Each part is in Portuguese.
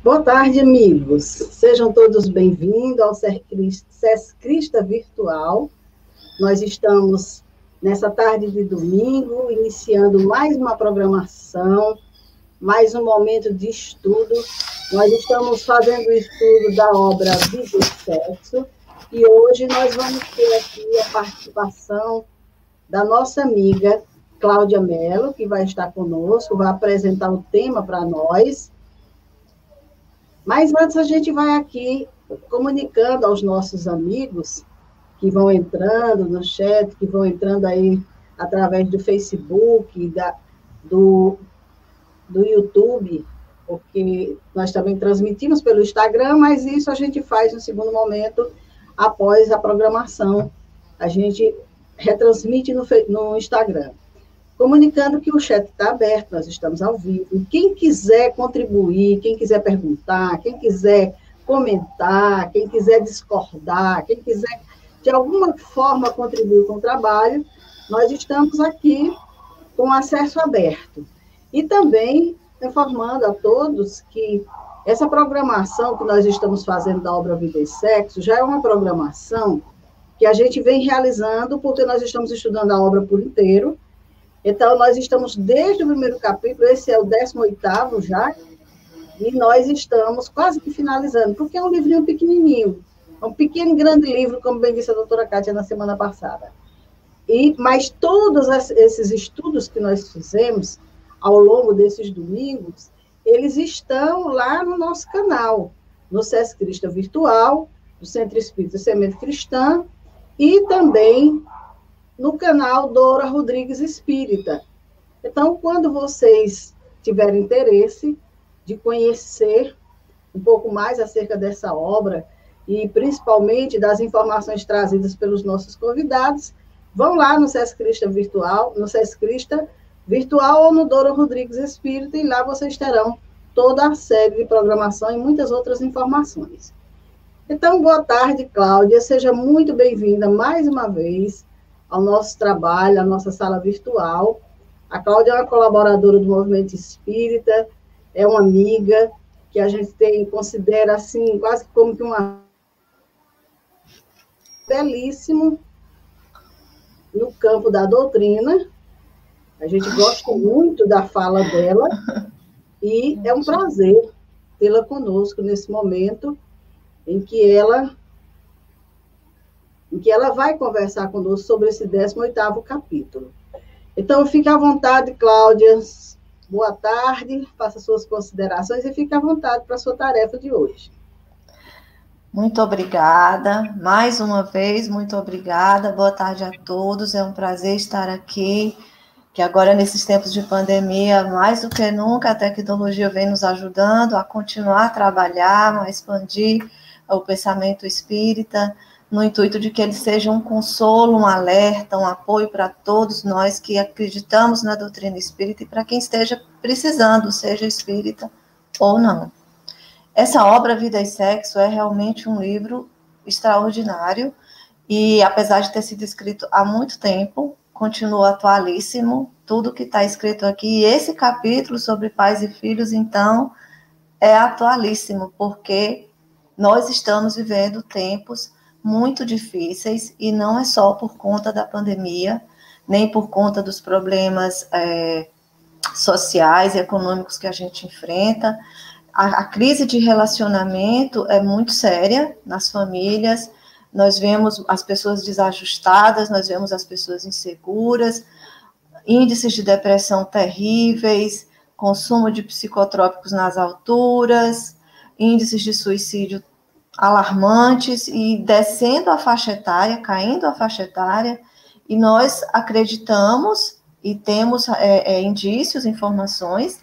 Boa tarde, amigos. Sejam todos bem-vindos ao Sescrista Virtual. Nós estamos, nessa tarde de domingo, iniciando mais uma programação, mais um momento de estudo. Nós estamos fazendo o estudo da obra Vida e Sexo, e hoje nós vamos ter aqui a participação da nossa amiga Cláudia Mello, que vai estar conosco, vai apresentar o tema para nós. Mas antes a gente vai aqui comunicando aos nossos amigos que vão entrando no chat, que vão entrando aí através do Facebook, do YouTube, porque nós também transmitimos pelo Instagram, mas isso a gente faz no segundo após a programação. A gente retransmite no Instagram. Comunicando que o chat está aberto, nós estamos ao vivo. Quem quiser contribuir, quem quiser perguntar, quem quiser comentar, quem quiser discordar, quem quiser, de alguma forma, contribuir com o trabalho, nós estamos aqui com acesso aberto. E também informando a todos que essa programação que nós estamos fazendo da obra Vida e Sexo já é uma programação que a gente vem realizando porque nós estamos estudando a obra por inteiro. Então, nós estamos desde o primeiro capítulo, esse é o 18º já, e nós estamos quase que finalizando, porque é um livrinho pequenininho, é um pequeno grande livro, como bem disse a doutora Kátia na semana passada. Mas todos esses estudos que nós fizemos ao longo desses domingos, eles estão lá no nosso canal, no Sescrista Virtual, do Centro Espírita Semente Cristã, e também no canal Dora Rodrigues Espírita. Então, quando vocês tiverem interesse de conhecer um pouco mais acerca dessa obra, e principalmente das informações trazidas pelos nossos convidados, vão lá no Sescrista Virtual, ou no Dora Rodrigues Espírita, e lá vocês terão toda a série de programação e muitas outras informações. Então, boa tarde, Cláudia, seja muito bem-vinda mais uma vez ao nosso trabalho, à nossa sala virtual. A Cláudia é uma colaboradora do Movimento Espírita, é uma amiga que a gente considera assim, quase como que uma belíssimo no campo da doutrina. A gente gosta muito da fala dela e é um prazer tê-la conosco nesse momento em que ela vai conversar conosco sobre esse 18º capítulo. Então, fique à vontade, Cláudia. Boa tarde, faça suas considerações e fique à vontade para a sua tarefa de hoje. Muito obrigada. Mais uma vez, muito obrigada. Boa tarde a todos. É um prazer estar aqui, que agora, nesses tempos de pandemia, mais do que nunca, a tecnologia vem nos ajudando a continuar a trabalhar, a expandir o pensamento espírita, no intuito de que ele seja um consolo, um alerta, um apoio para todos nós que acreditamos na doutrina espírita e para quem esteja precisando, seja espírita ou não. Essa obra, Vida e Sexo, é realmente um livro extraordinário e, apesar de ter sido escrito há muito tempo, continua atualíssimo, tudo que está escrito aqui. E esse capítulo sobre pais e filhos, então, é atualíssimo, porque nós estamos vivendo tempos muito difíceis, e não é só por conta da pandemia, nem por conta dos problemas sociais e econômicos que a gente enfrenta. A crise de relacionamento é muito séria nas famílias, nós vemos as pessoas desajustadas, nós vemos as pessoas inseguras, índices de depressão terríveis, consumo de psicotrópicos nas alturas, índices de suicídio alarmantes e descendo a faixa etária, caindo a faixa etária, e nós acreditamos e temos indícios, informações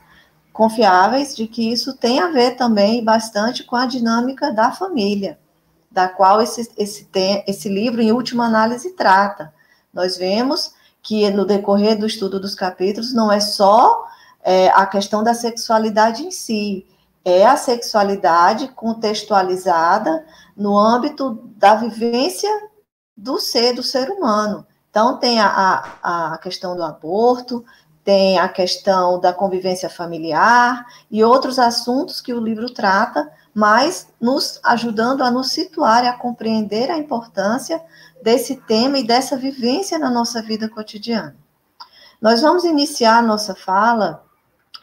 confiáveis de que isso tem a ver também bastante com a dinâmica da família, da qual esse livro, em última análise, trata. Nós vemos que no decorrer do estudo dos capítulos não é só a questão da sexualidade em si, é a sexualidade contextualizada no âmbito da vivência do ser humano. Então, tem a questão do aborto, tem a questão da convivência familiar e outros assuntos que o livro trata, mas nos ajudando a nos situar e a compreender a importância desse tema e dessa vivência na nossa vida cotidiana. Nós vamos iniciar a nossa fala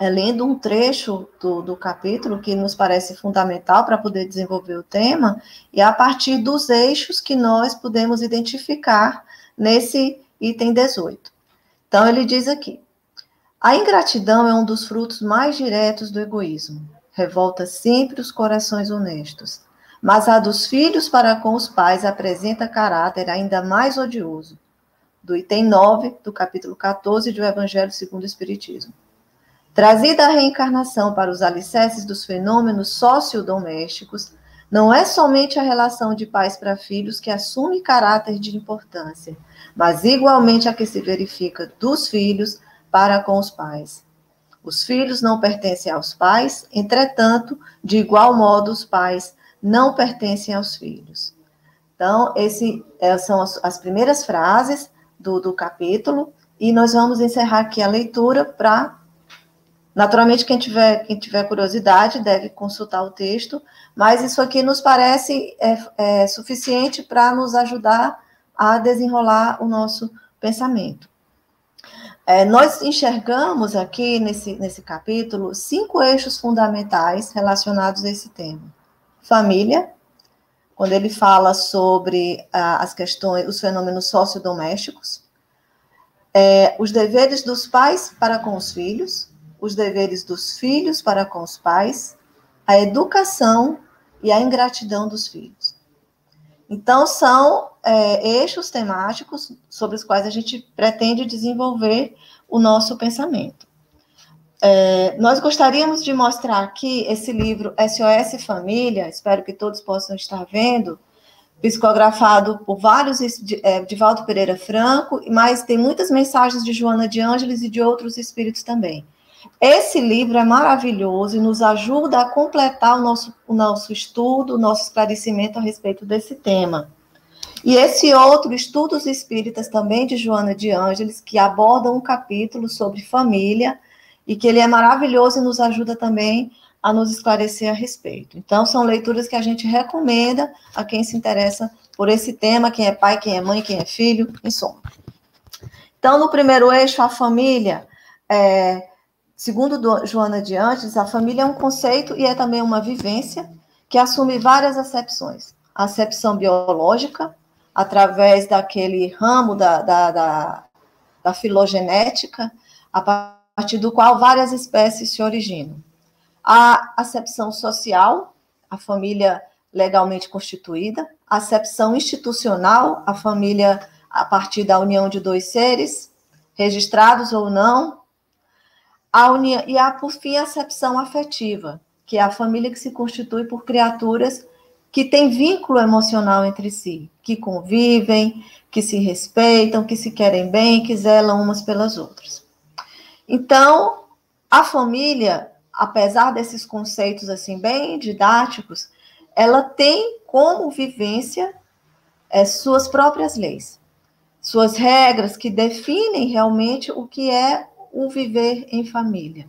lendo um trecho do capítulo que nos parece fundamental para poder desenvolver o tema, e a partir dos eixos que nós podemos identificar nesse item 18. Então, ele diz aqui: a ingratidão é um dos frutos mais diretos do egoísmo. Revolta sempre os corações honestos. Mas a dos filhos para com os pais apresenta caráter ainda mais odioso. Do item 9, do capítulo 14 do Evangelho segundo o Espiritismo. Trazida a reencarnação para os alicerces dos fenômenos sociodomésticos, não é somente a relação de pais para filhos que assume caráter de importância, mas igualmente a que se verifica dos filhos para com os pais. Os filhos não pertencem aos pais, entretanto, de igual modo, os pais não pertencem aos filhos. Então, são as primeiras frases do capítulo, e nós vamos encerrar aqui a leitura para... Naturalmente, quem tiver curiosidade deve consultar o texto, mas isso aqui nos parece suficiente para nos ajudar a desenrolar o nosso pensamento. Nós enxergamos aqui nesse capítulo 5 eixos fundamentais relacionados a esse tema. Família, quando ele fala sobre as questões, os fenômenos sociodomésticos, os deveres dos pais para com os filhos, os deveres dos filhos para com os pais, a educação e a ingratidão dos filhos. Então, são eixos temáticos sobre os quais a gente pretende desenvolver o nosso pensamento. Nós gostaríamos de mostrar aqui esse livro SOS Família, espero que todos possam estar vendo, psicografado por vários, de Valdo Pereira Franco, mas tem muitas mensagens de Joana de Ângeles e de outros espíritos também. Esse livro é maravilhoso e nos ajuda a completar o nosso estudo, o nosso esclarecimento a respeito desse tema. E esse outro, Estudos Espíritas, também de Joana de Ângeles, que aborda um capítulo sobre família, e que ele é maravilhoso e nos ajuda também a nos esclarecer a respeito. Então, são leituras que a gente recomenda a quem se interessa por esse tema, quem é pai, quem é mãe, quem é filho, em suma. Então, no primeiro eixo, a família... Segundo Joana de Ângeles, a família é um conceito e é também uma vivência que assume várias acepções. A acepção biológica, através daquele ramo da filogenética, a partir do qual várias espécies se originam. A acepção social, a família legalmente constituída. A acepção institucional, a família a partir da união de 2 seres, registrados ou não. Por fim, a acepção afetiva, que é a família que se constitui por criaturas que têm vínculo emocional entre si, que convivem, que se respeitam, que se querem bem, que zelam umas pelas outras. Então, a família, apesar desses conceitos assim bem didáticos, ela tem como vivência suas próprias leis, suas regras que definem realmente o que é o viver em família,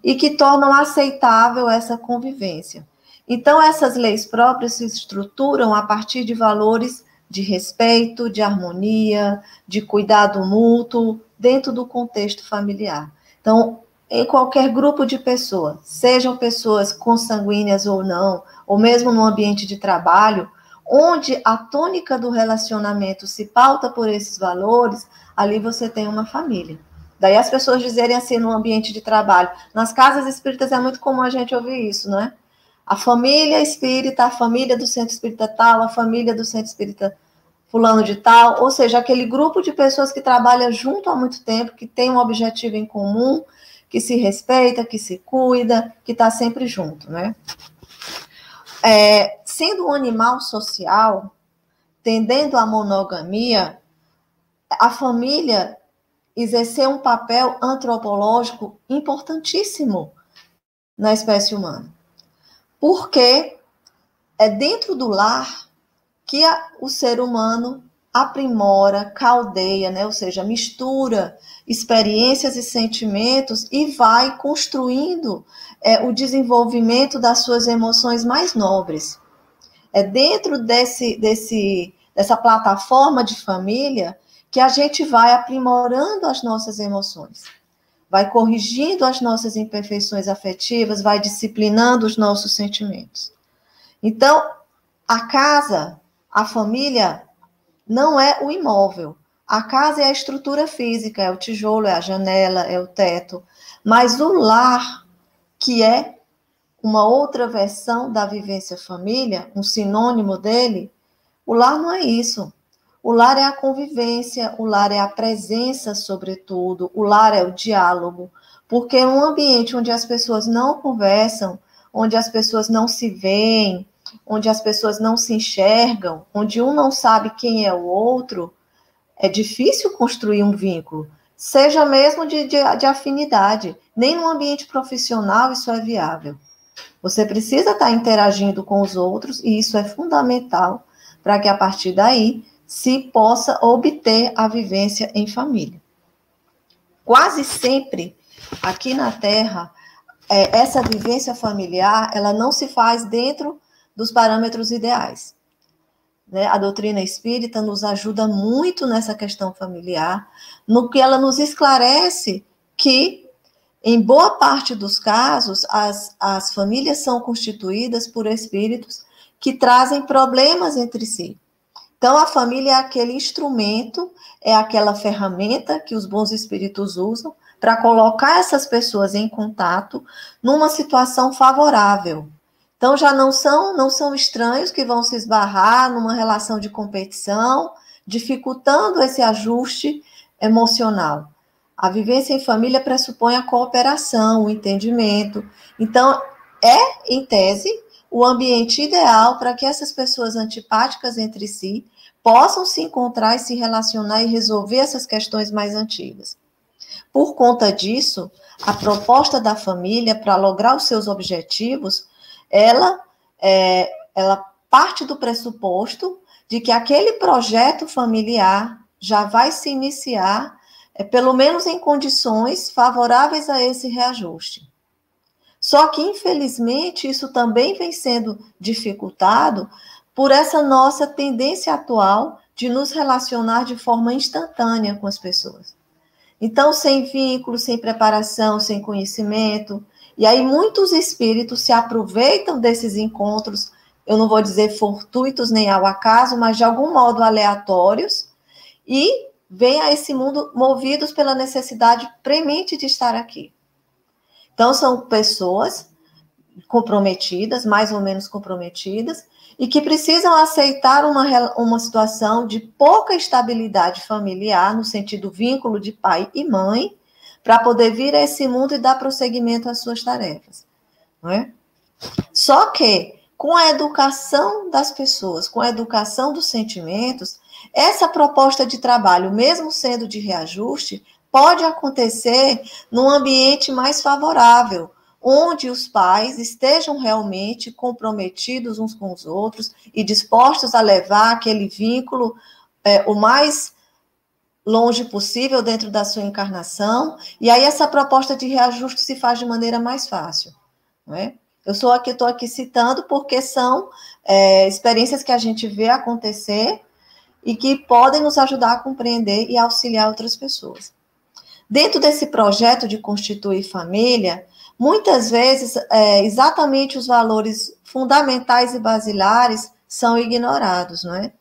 e que tornam aceitável essa convivência. Então, essas leis próprias se estruturam a partir de valores de respeito, de harmonia, de cuidado mútuo, dentro do contexto familiar. Então, em qualquer grupo de pessoas, sejam pessoas consanguíneas ou não, ou mesmo no ambiente de trabalho, onde a tônica do relacionamento se pauta por esses valores, ali você tem uma família. Daí as pessoas dizerem assim no ambiente de trabalho. Nas casas espíritas é muito comum a gente ouvir isso, né? A família espírita, a família do centro espírita tal, a família do centro espírita fulano de tal, ou seja, aquele grupo de pessoas que trabalha junto há muito tempo, que tem um objetivo em comum, que se respeita, que se cuida, que está sempre junto, né? Sendo um animal social, tendendo à monogamia, a família exercer um papel antropológico importantíssimo na espécie humana. Porque é dentro do lar que o ser humano aprimora, caldeia, né? Ou seja, mistura experiências e sentimentos e vai construindo o desenvolvimento das suas emoções mais nobres. É dentro dessa plataforma de família que a gente vai aprimorando as nossas emoções, vai corrigindo as nossas imperfeições afetivas, vai disciplinando os nossos sentimentos. Então, a casa, a família, não é o imóvel. A casa é a estrutura física, é o tijolo, é a janela, é o teto. Mas o lar, que é uma outra versão da vivência família, um sinônimo dele, o lar não é isso. O lar é a convivência, o lar é a presença, sobretudo, o lar é o diálogo, porque é um ambiente onde as pessoas não conversam, onde as pessoas não se veem, onde as pessoas não se enxergam, onde um não sabe quem é o outro, é difícil construir um vínculo, seja mesmo de afinidade. Nem no ambiente profissional isso é viável. Você precisa estar interagindo com os outros e isso é fundamental para que a partir daí se possa obter a vivência em família. Quase sempre aqui na Terra, essa vivência familiar, ela não se faz dentro dos parâmetros ideais. Né? A doutrina espírita nos ajuda muito nessa questão familiar, no que ela nos esclarece que, em boa parte dos casos, as famílias são constituídas por espíritos que trazem problemas entre si. Então, a família é aquele instrumento, é aquela ferramenta que os bons espíritos usam para colocar essas pessoas em contato numa situação favorável. Então, já não são estranhos que vão se esbarrar numa relação de competição, dificultando esse ajuste emocional. A vivência em família pressupõe a cooperação, o entendimento. Então, em tese, o ambiente ideal para que essas pessoas antipáticas entre si possam se encontrar e se relacionar e resolver essas questões mais antigas. Por conta disso, a proposta da família para lograr os seus objetivos, ela parte do pressuposto de que aquele projeto familiar já vai se iniciar, pelo menos em condições favoráveis a esse reajuste. Só que, infelizmente, isso também vem sendo dificultado por essa nossa tendência atual de nos relacionar de forma instantânea com as pessoas. Então, sem vínculo, sem preparação, sem conhecimento. E aí, muitos espíritos se aproveitam desses encontros, eu não vou dizer fortuitos nem ao acaso, mas de algum modo aleatórios, e vêm a esse mundo movidos pela necessidade premente de estar aqui. Então, são pessoas comprometidas, mais ou menos comprometidas, e que precisam aceitar uma situação de pouca estabilidade familiar, no sentido vínculo de pai e mãe, para poder vir a esse mundo e dar prosseguimento às suas tarefas. Não é? Só que, com a educação das pessoas, com a educação dos sentimentos, essa proposta de trabalho, mesmo sendo de reajuste, pode acontecer num ambiente mais favorável, onde os pais estejam realmente comprometidos uns com os outros e dispostos a levar aquele vínculo o mais longe possível dentro da sua encarnação, e aí essa proposta de reajuste se faz de maneira mais fácil, não é? Eu estou aqui citando porque são experiências que a gente vê acontecer e que podem nos ajudar a compreender e auxiliar outras pessoas. Dentro desse projeto de constituir família, muitas vezes, exatamente os valores fundamentais e basilares são ignorados, não é?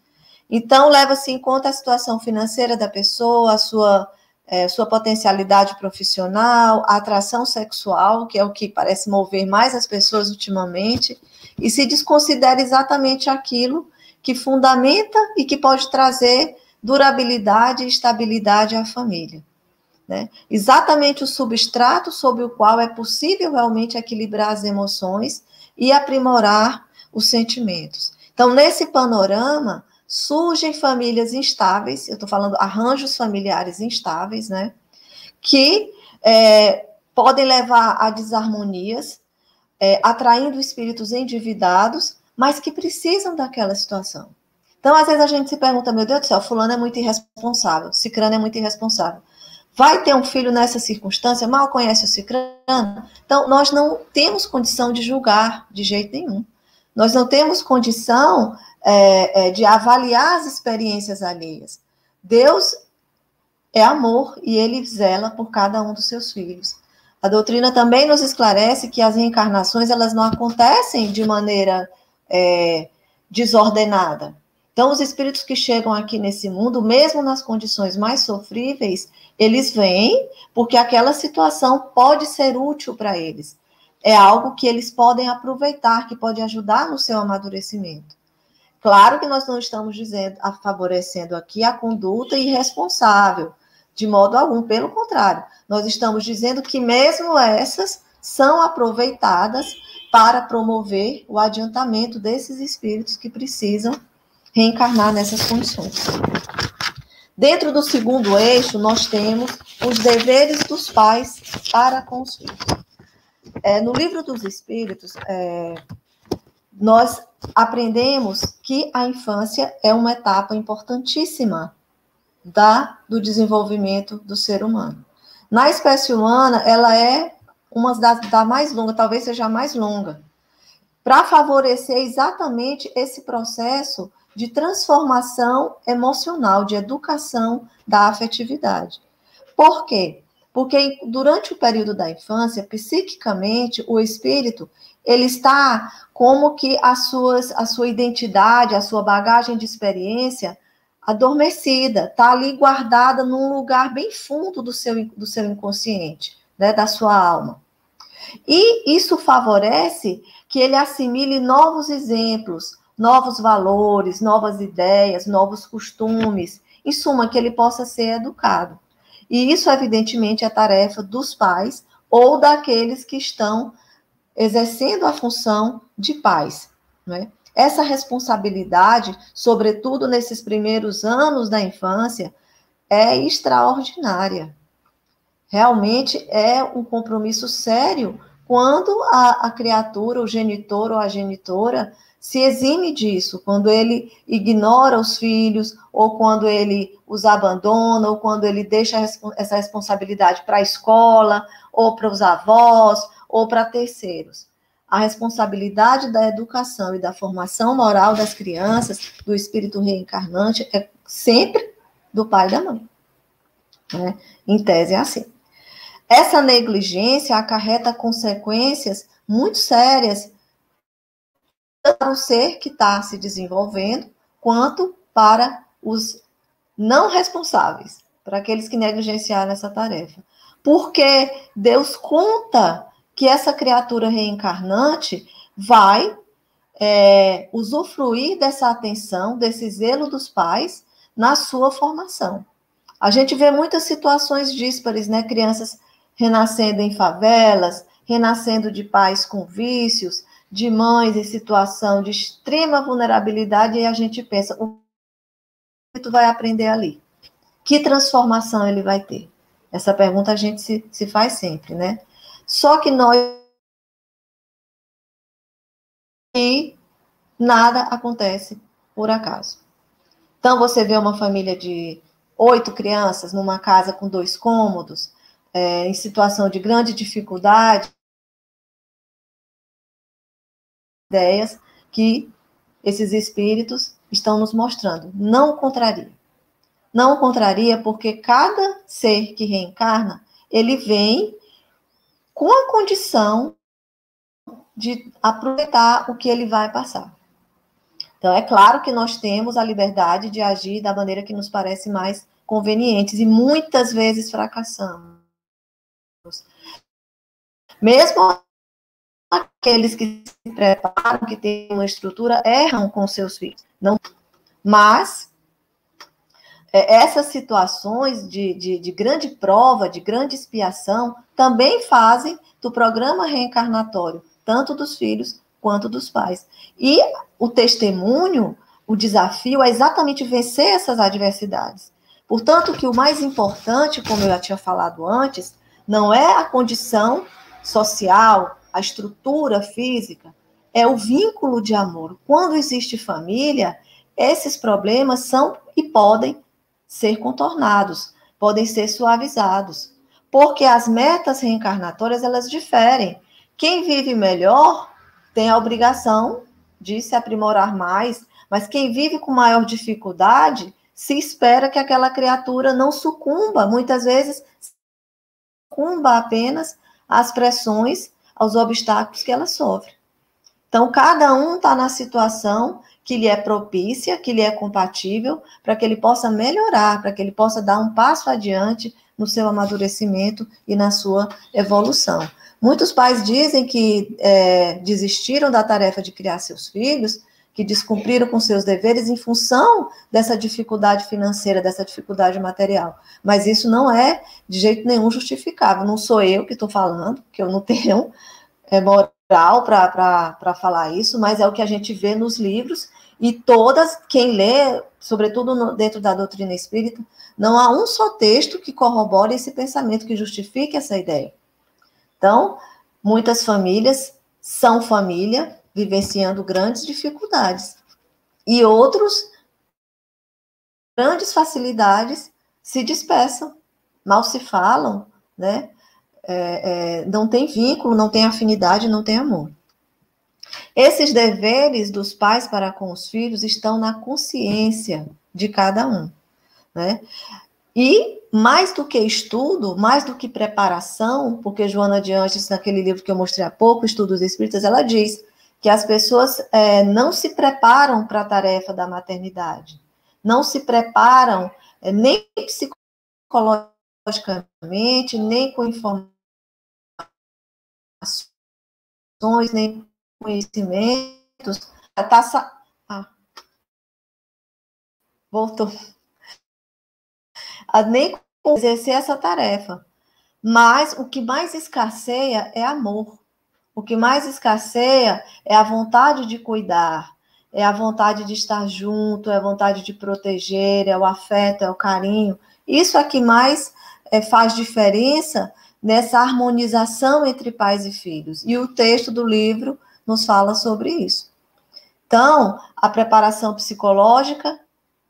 Então, leva-se em conta a situação financeira da pessoa, a sua potencialidade profissional, a atração sexual, que é o que parece mover mais as pessoas ultimamente, e se desconsidera exatamente aquilo que fundamenta e que pode trazer durabilidade e estabilidade à família. Né? Exatamente o substrato sobre o qual é possível realmente equilibrar as emoções e aprimorar os sentimentos. Então, nesse panorama, surgem famílias instáveis, eu estou falando arranjos familiares instáveis, né? Que podem levar a desarmonias, atraindo espíritos endividados, mas que precisam daquela situação. Então, às vezes a gente se pergunta, meu Deus do céu, fulano é muito irresponsável, cicrano é muito irresponsável. Vai ter um filho nessa circunstância, mal conhece o cicrano? Então, nós não temos condição de julgar de jeito nenhum. Nós não temos condição de avaliar as experiências alheias. Deus é amor e ele zela por cada um dos seus filhos. A doutrina também nos esclarece que as reencarnações elas não acontecem de maneira desordenada. Então, os espíritos que chegam aqui nesse mundo, mesmo nas condições mais sofríveis, eles vêm porque aquela situação pode ser útil para eles. É algo que eles podem aproveitar, que pode ajudar no seu amadurecimento. Claro que nós não estamos favorecendo aqui a conduta irresponsável, de modo algum, pelo contrário. Nós estamos dizendo que mesmo essas são aproveitadas para promover o adiantamento desses espíritos que precisam reencarnar nessas condições. Dentro do segundo eixo, nós temos os deveres dos pais para com os filhos. No Livro dos Espíritos, nós aprendemos que a infância é uma etapa importantíssima do desenvolvimento do ser humano. Na espécie humana, ela é uma da mais longa, talvez seja a mais longa, para favorecer exatamente esse processo de transformação emocional, de educação da afetividade. Por quê? Porque durante o período da infância, psiquicamente, o espírito, ele está como que a sua identidade, a sua bagagem de experiência adormecida, está ali guardada num lugar bem fundo do seu inconsciente, né, da sua alma. E isso favorece que ele assimile novos exemplos, novos valores, novas ideias, novos costumes, em suma, que ele possa ser educado. E isso, evidentemente, é tarefa dos pais ou daqueles que estão exercendo a função de pais, né? Essa responsabilidade, sobretudo nesses primeiros anos da infância, é extraordinária. Realmente é um compromisso sério quando a criatura, o genitor ou a genitora, se exime disso, quando ele ignora os filhos, ou quando ele os abandona, ou quando ele deixa essa responsabilidade para a escola, ou para os avós, ou para terceiros. A responsabilidade da educação e da formação moral das crianças, do espírito reencarnante, é sempre do pai e da mãe. Né? Em tese é assim. Essa negligência acarreta consequências muito sérias para o ser que está se desenvolvendo, quanto para os não responsáveis, para aqueles que negligenciaram essa tarefa. Porque Deus conta que essa criatura reencarnante vai usufruir dessa atenção, desse zelo dos pais na sua formação. A gente vê muitas situações díspares, né? Crianças renascendo em favelas, renascendo de pais com vícios, de mães em situação de extrema vulnerabilidade, e a gente pensa, o que tu vai aprender ali? Que transformação ele vai ter? Essa pergunta a gente se faz sempre, né? Só que e nada acontece por acaso. Então, você vê uma família de 8 crianças numa casa com 2 cômodos, em situação de grande dificuldade, ideias que esses espíritos estão nos mostrando. Não contraria. Não contraria porque cada ser que reencarna, ele vem com a condição de aproveitar o que ele vai passar. Então, é claro que nós temos a liberdade de agir da maneira que nos parece mais conveniente, e muitas vezes fracassamos. Mesmo aqueles que se preparam, que têm uma estrutura, erram com seus filhos. Não, mas essas situações de grande prova, de grande expiação, também fazem do programa reencarnatório, tanto dos filhos quanto dos pais. E o testemunho, o desafio é exatamente vencer essas adversidades. Portanto, que o mais importante, como eu já tinha falado antes, não é a condição social, a estrutura física, é o vínculo de amor. Quando existe família, esses problemas são e podem ser contornados, podem ser suavizados, porque as metas reencarnatórias, elas diferem. Quem vive melhor tem a obrigação de se aprimorar mais, mas quem vive com maior dificuldade, se espera que aquela criatura não sucumba, muitas vezes sucumba apenas às pressões, aos obstáculos que ela sofre. Então, cada um está na situação que lhe é propícia, que lhe é compatível, para que ele possa melhorar, para que ele possa dar um passo adiante no seu amadurecimento e na sua evolução. Muitos pais dizem que desistiram da tarefa de criar seus filhos, que descumpriram com seus deveres em função dessa dificuldade financeira, dessa dificuldade material. Mas isso não é de jeito nenhum justificável. Não sou eu que estou falando, que eu não tenho moral para falar isso, mas é o que a gente vê nos livros, e quem lê, sobretudo dentro da doutrina espírita, não há um só texto que corrobore esse pensamento, que justifique essa ideia. Então, muitas famílias são família, vivenciando grandes dificuldades, e outros, grandes facilidades, se dispersam, mal se falam, né? Não tem vínculo, não tem afinidade, não tem amor. Esses deveres dos pais para com os filhos estão na consciência de cada um, né? E mais do que estudo, mais do que preparação, porque Joana de Anjos, naquele livro que eu mostrei há pouco, Estudos Espíritas, ela diz que as pessoas não se preparam para a tarefa da maternidade, não se preparam nem psicologicamente, nem com informações, nem conhecimentos. Voltou. Nem exercer essa tarefa. Mas o que mais escasseia é amor. O que mais escasseia é a vontade de cuidar, é a vontade de estar junto, é a vontade de proteger, é o afeto, é o carinho. Isso é que mais faz diferença nessa harmonização entre pais e filhos. E o texto do livro nos fala sobre isso. Então, a preparação psicológica,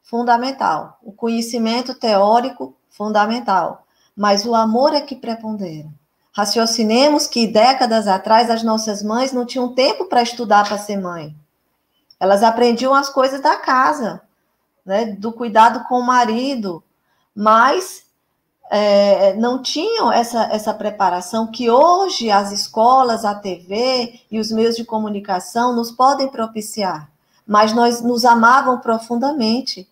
fundamental. O conhecimento teórico, fundamental. Mas o amor é que prepondera. Raciocinemos que décadas atrás as nossas mães não tinham tempo para estudar para ser mãe. Elas aprendiam as coisas da casa, né, do cuidado com o marido, mas não tinham essa preparação que hoje as escolas, a TV e os meios de comunicação nos podem propiciar. Mas nós nos amavam profundamente.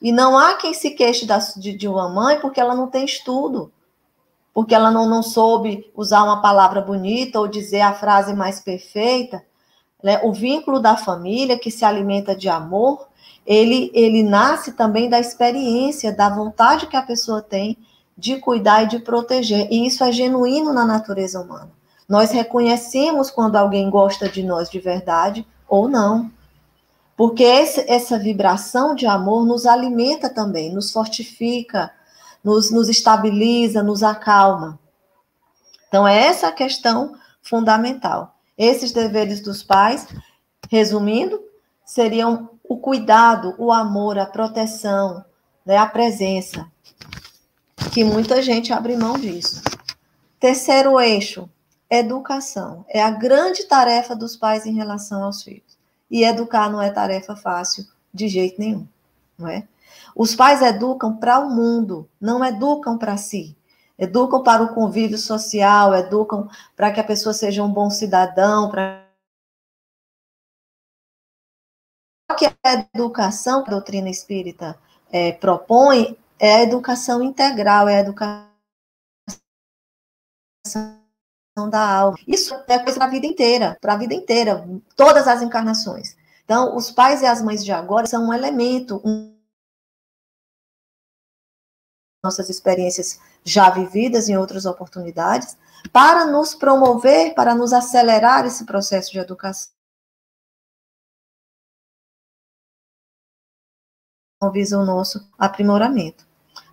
E não há quem se queixe de uma mãe porque ela não tem estudo, porque ela não soube usar uma palavra bonita ou dizer a frase mais perfeita, né? O vínculo da família, que se alimenta de amor, ele nasce também da experiência, da vontade que a pessoa tem de cuidar e de proteger. E isso é genuíno na natureza humana. Nós reconhecemos quando alguém gosta de nós de verdade ou não. Porque essa vibração de amor nos alimenta também, nos fortifica, nos estabiliza, nos acalma. Então, é essa a questão fundamental. Esses deveres dos pais, resumindo, seriam o cuidado, o amor, a proteção, né, a presença, que muita gente abre mão disso. Terceiro eixo, educação. É a grande tarefa dos pais em relação aos filhos. E educar não é tarefa fácil, de jeito nenhum, não é? Os pais educam para o mundo, não educam para si. Educam para o convívio social, educam para que a pessoa seja um bom cidadão. Que a educação que a doutrina espírita propõe é a educação integral, é a educação da alma. Isso é coisa para a vida inteira, todas as encarnações. Então, os pais e as mães de agora são um elemento, nossas experiências já vividas em outras oportunidades, para nos promover, para nos acelerar esse processo de educação. Visa o nosso aprimoramento.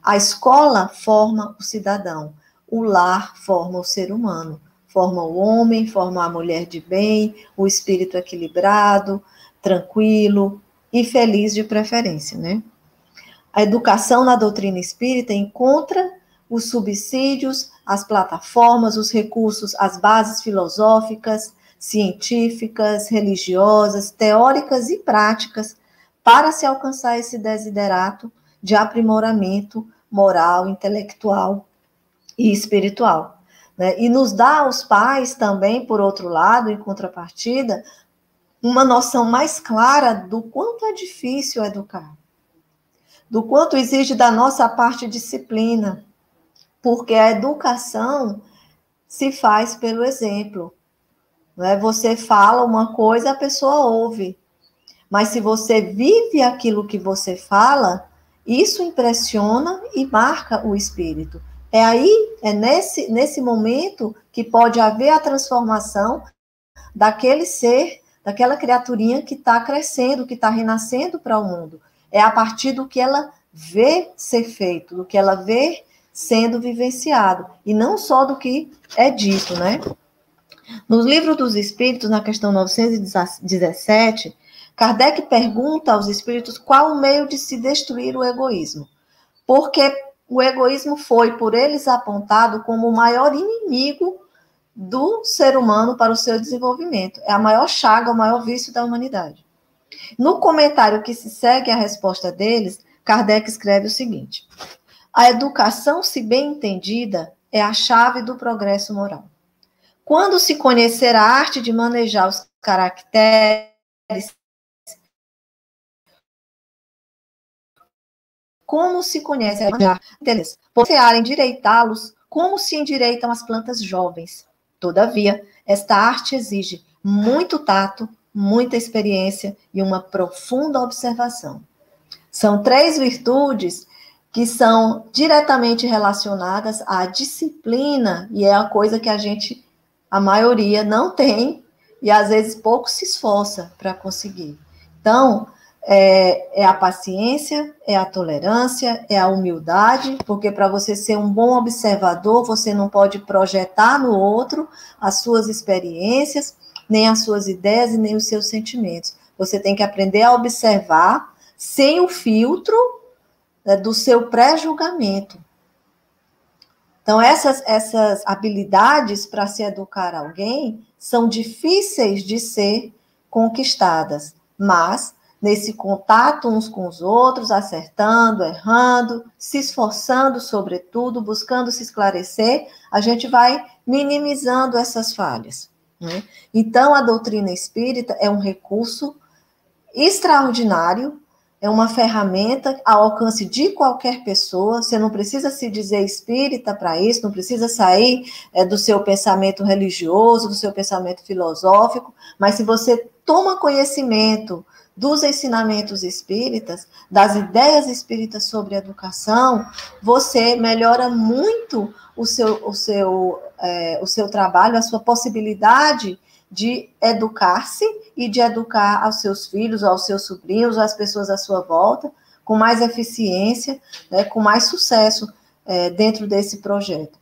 A escola forma o cidadão, o lar forma o ser humano, forma o homem, forma a mulher de bem, o espírito equilibrado, tranquilo, e feliz de preferência, né? A educação na doutrina espírita encontra os subsídios, as plataformas, os recursos, as bases filosóficas, científicas, religiosas, teóricas e práticas para se alcançar esse desiderato de aprimoramento moral, intelectual e espiritual, né? E nos dá aos pais também, por outro lado, em contrapartida, uma noção mais clara do quanto é difícil educar, do quanto exige da nossa parte disciplina, porque a educação se faz pelo exemplo, né? Você fala uma coisa, a pessoa ouve, mas se você vive aquilo que você fala, isso impressiona e marca o espírito. É aí, é nesse momento que pode haver a transformação daquele ser, daquela criaturinha que está crescendo, que está renascendo para o mundo. É a partir do que ela vê ser feito, do que ela vê sendo vivenciado, e não só do que é dito, né? No Livro dos Espíritos, na questão 917, Kardec pergunta aos espíritos qual o meio de se destruir o egoísmo, porque o egoísmo foi, por eles, apontado como o maior inimigo do ser humano para o seu desenvolvimento. É a maior chaga, o maior vício da humanidade. No comentário que se segue à resposta deles, Kardec escreve o seguinte: a educação, se bem entendida, é a chave do progresso moral. Quando se conhecer a arte de manejar os caracteres, como se conhece a deles, por endireitá-los como se endireitam as plantas jovens. Todavia, esta arte exige muito tato, muita experiência e uma profunda observação. São 3 virtudes que são diretamente relacionadas à disciplina, e é a coisa que a maioria não tem, e às vezes pouco se esforça para conseguir. Então, é a paciência, é a tolerância, é a humildade, porque para você ser um bom observador, você não pode projetar no outro as suas experiências, nem as suas ideias e nem os seus sentimentos. Você tem que aprender a observar sem o filtro, né, do seu pré-julgamento. Então, essas habilidades para se educar alguém são difíceis de ser conquistadas, mas nesse contato uns com os outros, acertando, errando, se esforçando, sobretudo, buscando se esclarecer, a gente vai minimizando essas falhas, né? Então, a doutrina espírita é um recurso extraordinário, é uma ferramenta ao alcance de qualquer pessoa. Você não precisa se dizer espírita para isso, não precisa sair do seu pensamento religioso, do seu pensamento filosófico, mas se você toma conhecimento dos ensinamentos espíritas, das ideias espíritas sobre educação, você melhora muito o seu trabalho, a sua possibilidade de educar-se e de educar aos seus filhos, aos seus sobrinhos, às pessoas à sua volta, com mais eficiência, né, com mais sucesso dentro desse projeto.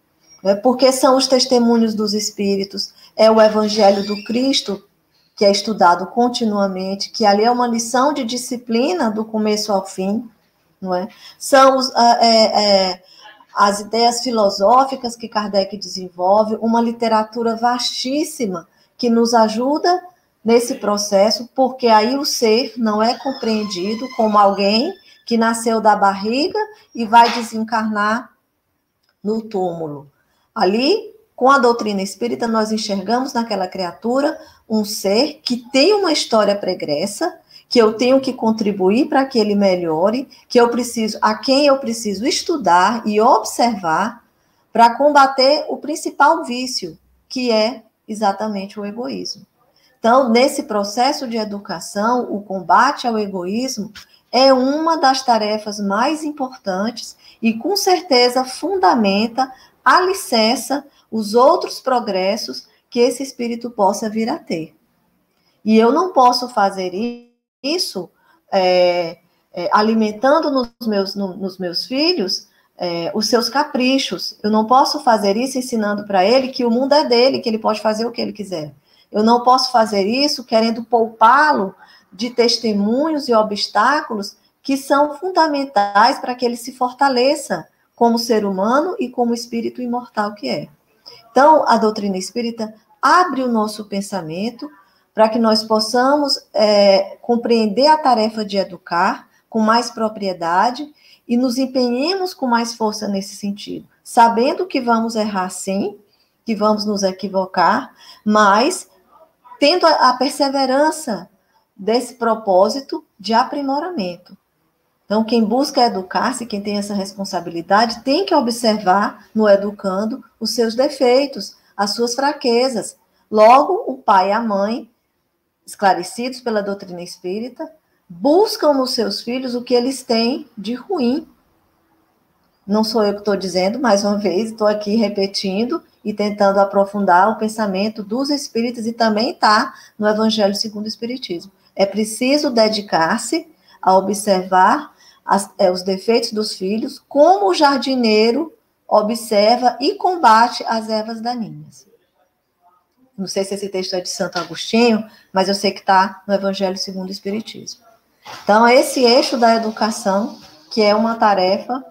Porque são os testemunhos dos espíritos, é o Evangelho do Cristo, que é estudado continuamente, que ali é uma lição de disciplina do começo ao fim, não é? São as ideias filosóficas que Kardec desenvolve, uma literatura vastíssima que nos ajuda nesse processo, porque aí o ser não é compreendido como alguém que nasceu da barriga e vai desencarnar no túmulo. Ali, com a doutrina espírita, nós enxergamos naquela criatura um ser que tem uma história pregressa, que eu tenho que contribuir para que ele melhore, a quem eu preciso estudar e observar para combater o principal vício, que é exatamente o egoísmo. Então, nesse processo de educação, o combate ao egoísmo é uma das tarefas mais importantes e, com certeza, fundamenta, alicerça os outros progressos que esse espírito possa vir a ter. E eu não posso fazer isso alimentando nos meus filhos os seus caprichos. Eu não posso fazer isso ensinando para ele que o mundo é dele, que ele pode fazer o que ele quiser. Eu não posso fazer isso querendo poupá-lo de testemunhos e obstáculos que são fundamentais para que ele se fortaleça como ser humano e como espírito imortal que é. Então, a doutrina espírita abre o nosso pensamento para que nós possamos compreender a tarefa de educar com mais propriedade e nos empenhemos com mais força nesse sentido, sabendo que vamos errar sim, que vamos nos equivocar, mas tendo a perseverança desse propósito de aprimoramento. Então, quem busca educar-se, quem tem essa responsabilidade, tem que observar no educando os seus defeitos, as suas fraquezas. Logo, o pai e a mãe, esclarecidos pela doutrina espírita, buscam nos seus filhos o que eles têm de ruim. Não sou eu que estou dizendo, mais uma vez, estou aqui repetindo e tentando aprofundar o pensamento dos espíritas e também está no Evangelho segundo o Espiritismo. É preciso dedicar-se a observar os defeitos dos filhos, como o jardineiro observa e combate as ervas daninhas. Não sei se esse texto é de Santo Agostinho, mas eu sei que está no Evangelho segundo o Espiritismo. Então, esse eixo da educação, que é uma tarefa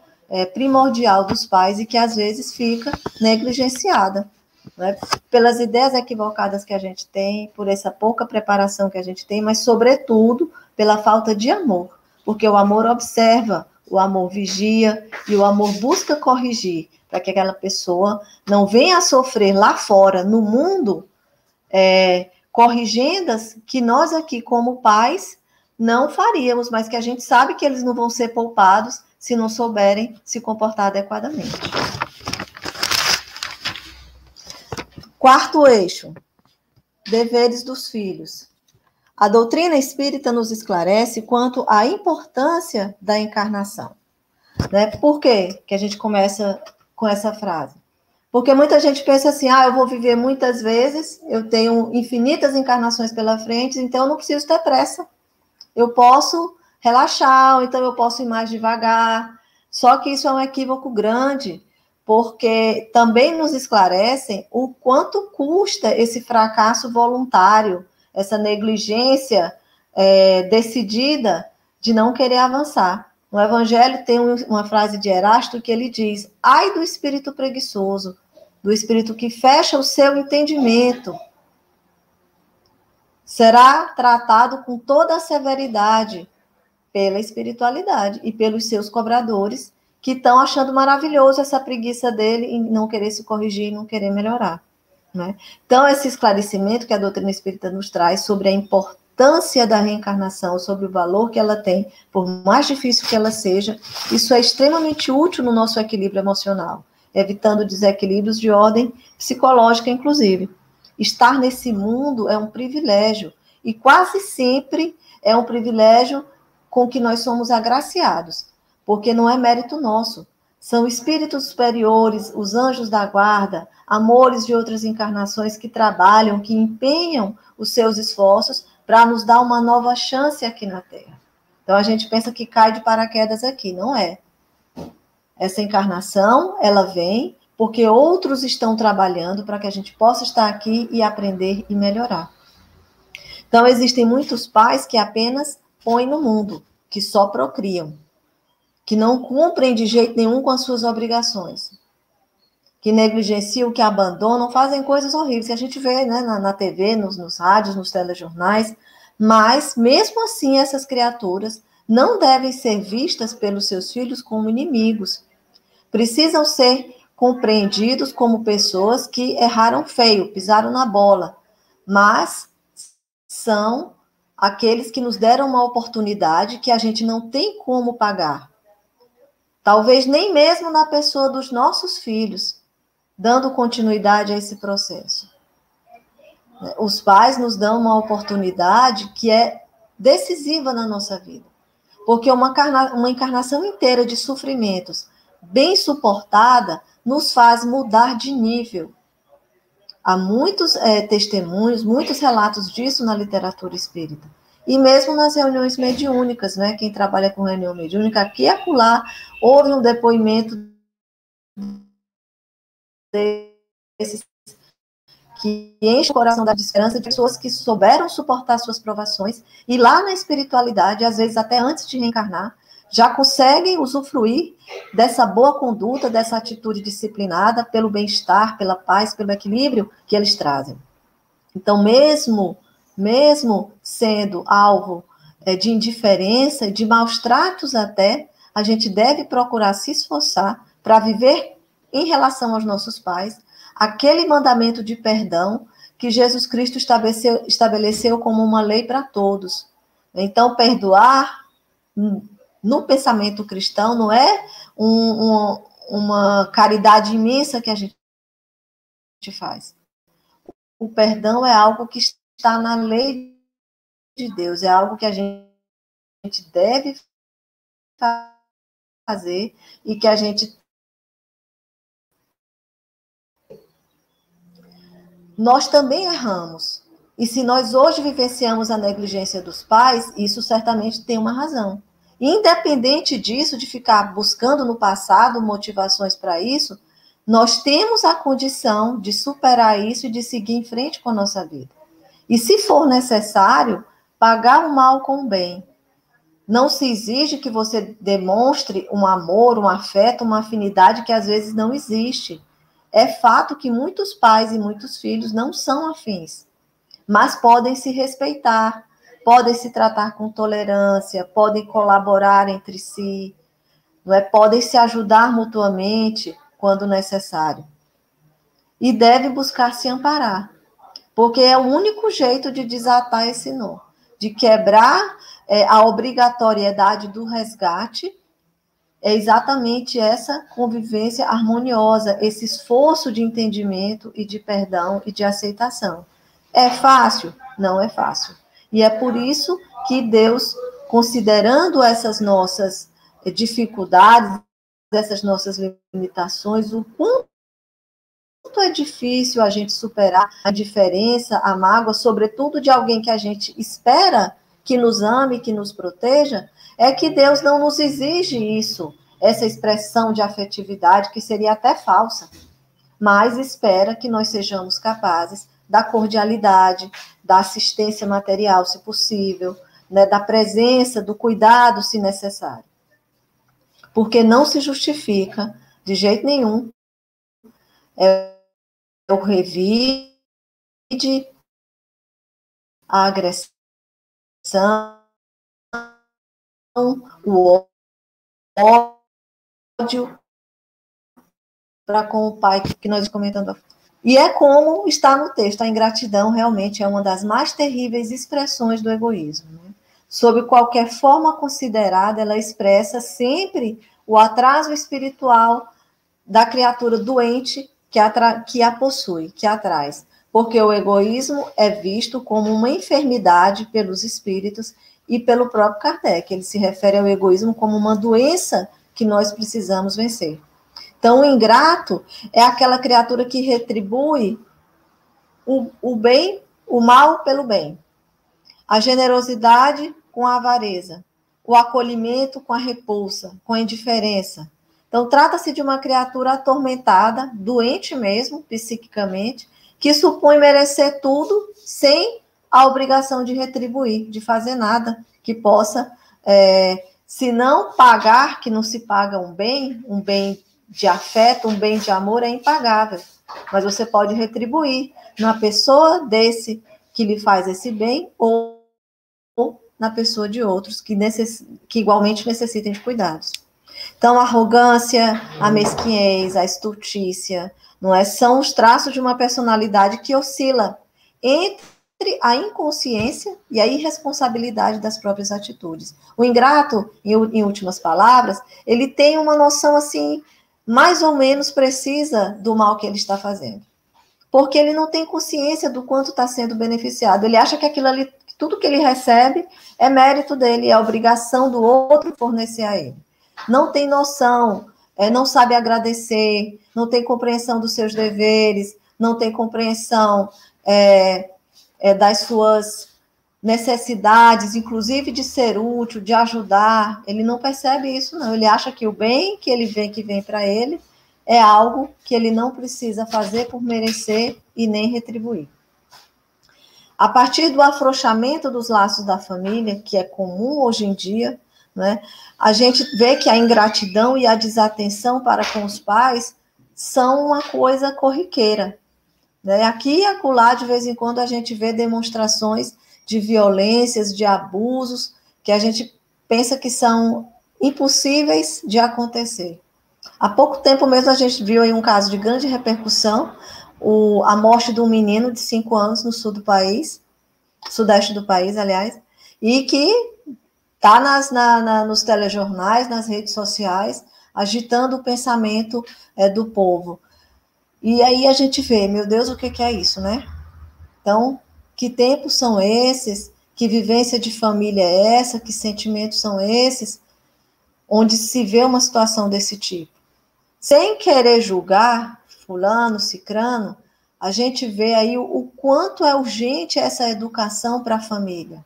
primordial dos pais e que às vezes fica negligenciada, né? Pelas ideias equivocadas que a gente tem, por essa pouca preparação que a gente tem, mas, sobretudo, pela falta de amor. Porque o amor observa, o amor vigia e o amor busca corrigir, para que aquela pessoa não venha a sofrer lá fora, no mundo, corrigendas que nós aqui, como pais, não faríamos, mas que a gente sabe que eles não vão ser poupados se não souberem se comportar adequadamente. Quarto eixo, deveres dos filhos. A doutrina espírita nos esclarece quanto à importância da encarnação. Né? Por quê que a gente começa com essa frase? Porque muita gente pensa assim, eu vou viver muitas vezes, eu tenho infinitas encarnações pela frente, então eu não preciso ter pressa. Eu posso relaxar, ou então eu posso ir mais devagar. Só que isso é um equívoco grande, porque também nos esclarecem o quanto custa esse fracasso voluntário, essa negligência decidida de não querer avançar. No Evangelho tem uma frase de Erasto que ele diz: ai do espírito preguiçoso, do espírito que fecha o seu entendimento, será tratado com toda a severidade pela espiritualidade e pelos seus cobradores, que estão achando maravilhoso essa preguiça dele em não querer se corrigir e não querer melhorar. Né? Então, esse esclarecimento que a doutrina espírita nos traz sobre a importância da reencarnação, sobre o valor que ela tem, por mais difícil que ela seja, isso é extremamente útil no nosso equilíbrio emocional, evitando desequilíbrios de ordem psicológica, inclusive. Estar nesse mundo é um privilégio, e quase sempre é um privilégio com que nós somos agraciados, porque não é mérito nosso. São espíritos superiores, os anjos da guarda, amores de outras encarnações que trabalham, que empenham os seus esforços para nos dar uma nova chance aqui na Terra. Então, a gente pensa que cai de paraquedas aqui, não é. Essa encarnação, ela vem porque outros estão trabalhando para que a gente possa estar aqui e aprender e melhorar. Então, existem muitos pais que apenas põem no mundo, que só procriam, que não cumprem de jeito nenhum com as suas obrigações, que negligenciam, que abandonam, fazem coisas horríveis, que a gente vê, né, na TV, nos rádios, nos telejornais, mas, mesmo assim, essas criaturas não devem ser vistas pelos seus filhos como inimigos. Precisam ser compreendidos como pessoas que erraram feio, pisaram na bola, mas são aqueles que nos deram uma oportunidade que a gente não tem como pagar. Talvez nem mesmo na pessoa dos nossos filhos, dando continuidade a esse processo. Os pais nos dão uma oportunidade que é decisiva na nossa vida, porque uma encarnação inteira de sofrimentos bem suportada nos faz mudar de nível. Há muitos testemunhos, muitos relatos disso na literatura espírita. E mesmo nas reuniões mediúnicas, né? Quem trabalha com reunião mediúnica, aqui e acolá, houve um depoimento desses que enche o coração da esperança de pessoas que souberam suportar suas provações e lá na espiritualidade, às vezes até antes de reencarnar, já conseguem usufruir dessa boa conduta, dessa atitude disciplinada, pelo bem-estar, pela paz, pelo equilíbrio que eles trazem. Então, mesmo sendo alvo de indiferença, de maus tratos até, a gente deve procurar se esforçar para viver em relação aos nossos pais aquele mandamento de perdão que Jesus Cristo estabeleceu como uma lei para todos. Então, perdoar no pensamento cristão não é uma caridade imensa que a gente faz. O perdão é algo que está na lei de Deus, é algo que a gente deve fazer e que a gente... Nós também erramos. E se nós hoje vivenciamos a negligência dos pais, isso certamente tem uma razão. Independente disso, de ficar buscando no passado motivações para isso, nós temos a condição de superar isso e de seguir em frente com a nossa vida. E se for necessário, pagar o mal com o bem. Não se exige que você demonstre um amor, um afeto, uma afinidade que às vezes não existe. É fato que muitos pais e muitos filhos não são afins, mas podem se respeitar, podem se tratar com tolerância, podem colaborar entre si, não é? Podem se ajudar mutuamente quando necessário. E deve buscar se amparar, porque é o único jeito de desatar esse nó, de quebrar a obrigatoriedade do resgate. É exatamente essa convivência harmoniosa, esse esforço de entendimento e de perdão e de aceitação. É fácil? Não é fácil. E é por isso que Deus, considerando essas nossas dificuldades, essas nossas limitações, o quanto é difícil a gente superar a indiferença, a mágoa, sobretudo de alguém que a gente espera que nos ame, que nos proteja, é que Deus não nos exige isso, essa expressão de afetividade, que seria até falsa, mas espera que nós sejamos capazes da cordialidade, da assistência material, se possível, né, da presença, do cuidado, se necessário. Porque não se justifica, de jeito nenhum, o revide, a agressão, o ódio para com o pai, que nós comentamos. E é como está no texto, a ingratidão realmente é uma das mais terríveis expressões do egoísmo. Né? Sob qualquer forma considerada, ela expressa sempre o atraso espiritual da criatura doente que a possui, que a traz. Porque o egoísmo é visto como uma enfermidade pelos espíritos e pelo próprio Kardec. Ele se refere ao egoísmo como uma doença que nós precisamos vencer. Então, o ingrato é aquela criatura que retribui o bem, o mal pelo bem. A generosidade com a avareza. O acolhimento com a repulsa, com a indiferença. Então, trata-se de uma criatura atormentada, doente mesmo, psiquicamente, que supõe merecer tudo sem a obrigação de retribuir, de fazer nada que possa, se não pagar, que não se paga um bem de afeto, um bem de amor é impagável, mas você pode retribuir na pessoa desse que lhe faz esse bem ou na pessoa de outros que igualmente necessitem de cuidados. Então, a arrogância, a mesquinhez, a estultícia, não é? São os traços de uma personalidade que oscila entre a inconsciência e a irresponsabilidade das próprias atitudes. O ingrato, em últimas palavras, ele tem uma noção, assim, mais ou menos precisa do mal que ele está fazendo. Porque ele não tem consciência do quanto está sendo beneficiado. Ele acha que aquilo ali, tudo que ele recebe é mérito dele, é obrigação do outro fornecer a ele. Não tem noção, não sabe agradecer, não tem compreensão dos seus deveres, não tem compreensão das suas necessidades, inclusive de ser útil, de ajudar. Ele não percebe isso, não. Ele acha que o bem que vem para ele é algo que ele não precisa fazer por merecer e nem retribuir. A partir do afrouxamento dos laços da família, que é comum hoje em dia, né, a gente vê que a ingratidão e a desatenção para com os pais são uma coisa corriqueira. Né? Aqui e acolá, de vez em quando, a gente vê demonstrações de violências, de abusos, que a gente pensa que são impossíveis de acontecer. Há pouco tempo mesmo a gente viu aí um caso de grande repercussão, a morte de um menino de 5 anos no sul do país, sudeste do país, aliás, e que está nos telejornais, nas redes sociais, agitando o pensamento do povo. E aí a gente vê, meu Deus, o que é isso, né? Então, que tempos são esses? Que vivência de família é essa? Que sentimentos são esses? Onde se vê uma situação desse tipo. Sem querer julgar fulano, cicrano, a gente vê aí o quanto é urgente essa educação para a família.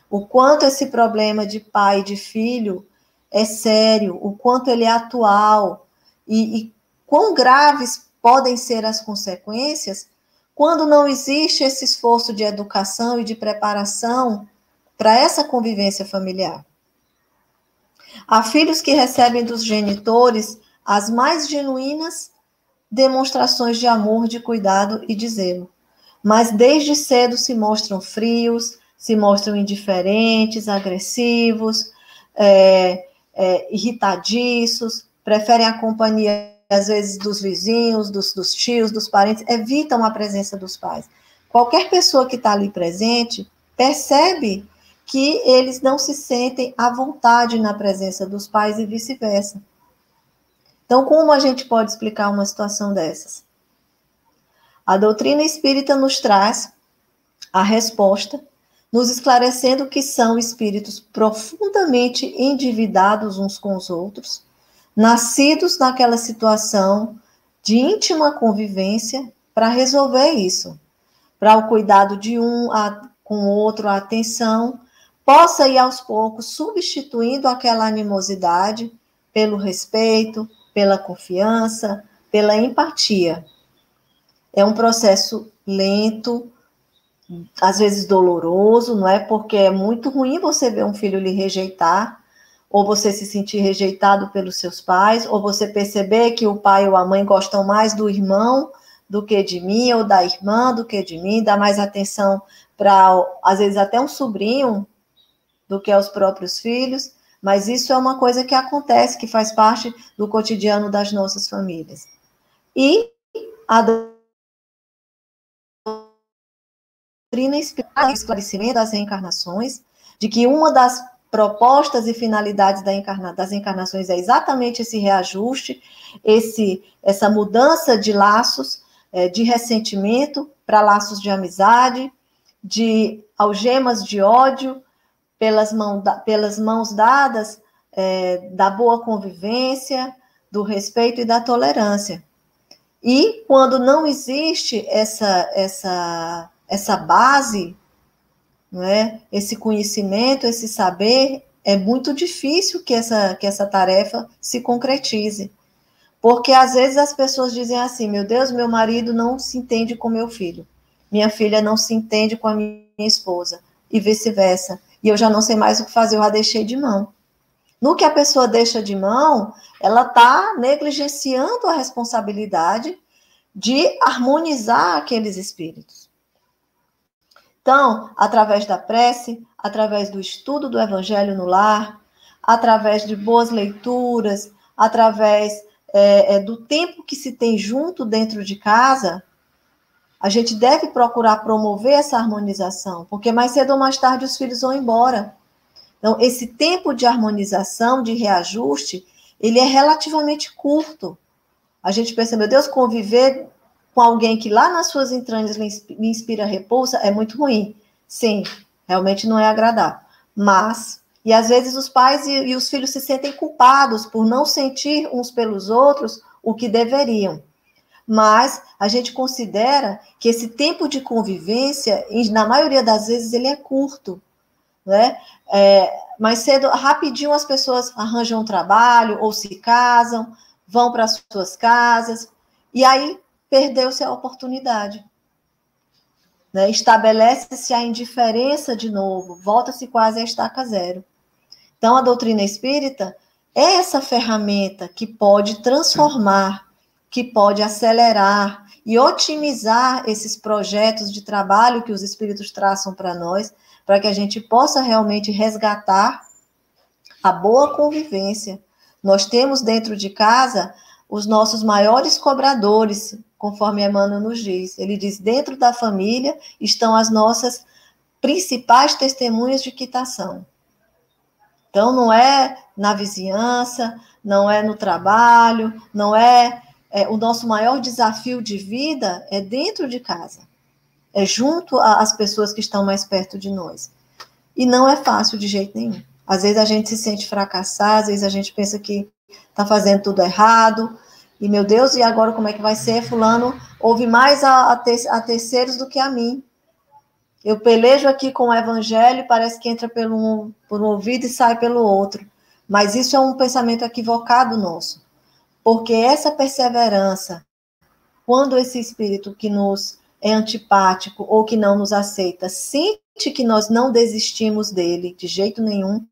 O quanto esse problema de pai e de filho é sério, o quanto ele é atual e quão graves podem ser as consequências quando não existe esse esforço de educação e de preparação para essa convivência familiar. Há filhos que recebem dos genitores as mais genuínas demonstrações de amor, de cuidado e de zelo, mas desde cedo se mostram frios, se mostram indiferentes, agressivos, irritadiços, preferem a companhia, às vezes, dos vizinhos, dos tios, dos parentes, evitam a presença dos pais. Qualquer pessoa que está ali presente percebe que eles não se sentem à vontade na presença dos pais e vice-versa. Então, como a gente pode explicar uma situação dessas? A doutrina espírita nos traz a resposta, nos esclarecendo que são espíritos profundamente endividados uns com os outros, nascidos naquela situação de íntima convivência para resolver isso, para o cuidado de com o outro, a atenção, possa ir aos poucos substituindo aquela animosidade pelo respeito, pela confiança, pela empatia. É um processo lento, às vezes doloroso, não é? Porque é muito ruim você ver um filho lhe rejeitar, ou você se sentir rejeitado pelos seus pais, ou você perceber que o pai ou a mãe gostam mais do irmão do que de mim, ou da irmã do que de mim, dá mais atenção para, às vezes, até um sobrinho do que aos próprios filhos, mas isso é uma coisa que acontece, que faz parte do cotidiano das nossas famílias. E a doutrina espírita, esclarecimento das reencarnações, de que uma das propostas e finalidades das encarnações é exatamente esse reajuste, essa mudança de laços, de ressentimento para laços de amizade, de algemas de ódio, pelas mãos dadas, da boa convivência, do respeito e da tolerância. E quando não existe essa base, não é? Esse conhecimento, esse saber, é muito difícil que essa tarefa se concretize. Porque às vezes as pessoas dizem assim, meu Deus, meu marido não se entende com meu filho, minha filha não se entende com a minha esposa, e vice-versa. E eu já não sei mais o que fazer, eu já deixei de mão. No que a pessoa deixa de mão, ela está negligenciando a responsabilidade de harmonizar aqueles espíritos. Então, através da prece, através do estudo do Evangelho no lar, através de boas leituras, através do tempo que se tem junto dentro de casa, a gente deve procurar promover essa harmonização, porque mais cedo ou mais tarde os filhos vão embora. Então, esse tempo de harmonização, de reajuste, ele é relativamente curto. A gente pensa, meu Deus, conviver com alguém que lá nas suas entranhas lhe inspira repulsa é muito ruim. Sim, realmente não é agradável. Mas, e às vezes os pais e os filhos se sentem culpados por não sentir uns pelos outros o que deveriam. Mas a gente considera que esse tempo de convivência, na maioria das vezes, ele é curto. Né? Mais cedo, rapidinho, as pessoas arranjam um trabalho, ou se casam, vão para as suas casas, e aí perdeu-se a oportunidade. né? Estabelece-se a indiferença de novo, volta-se quase à estaca zero. Então, a doutrina espírita é essa ferramenta que pode transformar, que pode acelerar e otimizar esses projetos de trabalho que os espíritos traçam para nós, para que a gente possa realmente resgatar a boa convivência. Nós temos dentro de casa os nossos maiores cobradores, conforme Emmanuel nos diz. Ele diz, dentro da família estão as nossas principais testemunhas de quitação. Então, não é na vizinhança, não é no trabalho, não é, o nosso maior desafio de vida é dentro de casa, é junto às pessoas que estão mais perto de nós. E não é fácil de jeito nenhum. Às vezes a gente se sente fracassado, às vezes a gente pensa que está fazendo tudo errado, e meu Deus, e agora como é que vai ser? Fulano ouve mais a terceiros do que a mim. Eu pelejo aqui com o evangelho, parece que entra por um ouvido e sai pelo outro. Mas isso é um pensamento equivocado nosso. Porque essa perseverança, quando esse espírito que nos é antipático ou que não nos aceita, sente que nós não desistimos dele de jeito nenhum,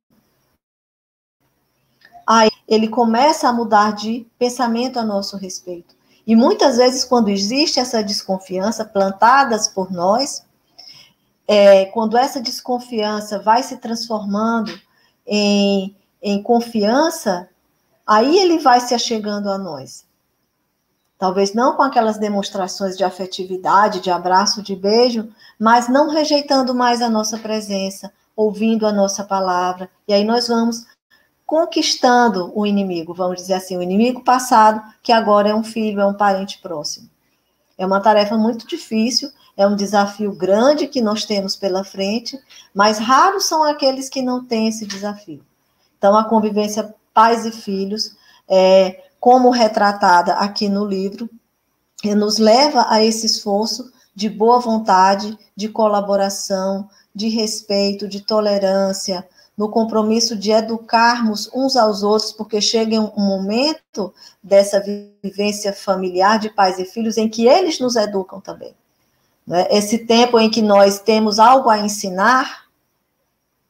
aí ele começa a mudar de pensamento a nosso respeito. E muitas vezes, quando existe essa desconfiança plantadas por nós, quando essa desconfiança vai se transformando em confiança, aí ele vai se achegando a nós. Talvez não com aquelas demonstrações de afetividade, de abraço, de beijo, mas não rejeitando mais a nossa presença, ouvindo a nossa palavra. E aí nós vamos conquistando o inimigo, vamos dizer assim, o inimigo passado, que agora é um filho, é um parente próximo. É uma tarefa muito difícil, é um desafio grande que nós temos pela frente, mas raros são aqueles que não têm esse desafio. Então, a convivência pais e filhos, como retratada aqui no livro, nos leva a esse esforço de boa vontade, de colaboração, de respeito, de tolerância, no compromisso de educarmos uns aos outros, porque chega um momento dessa vivência familiar de pais e filhos em que eles nos educam também. Né? Esse tempo em que nós temos algo a ensinar